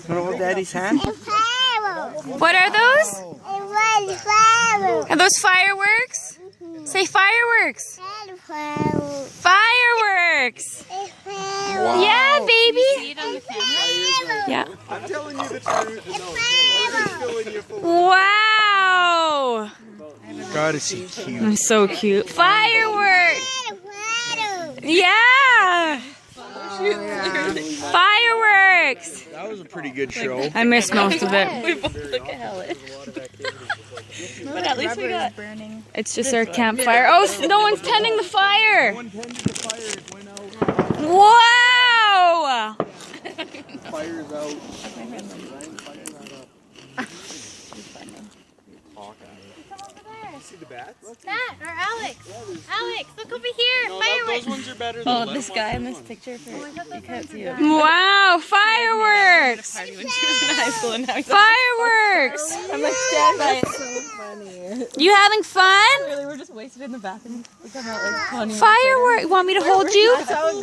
Wanna hold Daddy's hand? What are those? Are those fireworks? Say fireworks. Fireworks. Wow. Yeah, baby. See it on the camera? Yeah. I'm telling you the truth. Wow. God, is he cute. I'm so cute. Fireworks. Yeah. Fireworks. That was a pretty good show. I missed most of it. We both look at Helen. But at least we got burning. It's just our campfire. Oh, no one's tending the fire. One tended the fire, it went out. Wow. Fire's out. See the bats? Matt or Alex. Alex, look over here. Fireworks. Those ones are better Oh, this guy in this picture. You can't see him. Wow, fireworks. Party when she was in high school and now he's Fireworks. I'm like, stand by it. You having fun? Really, we're just wasted in the bathroom. We come out like 20 Fireworks. Want me to hold you?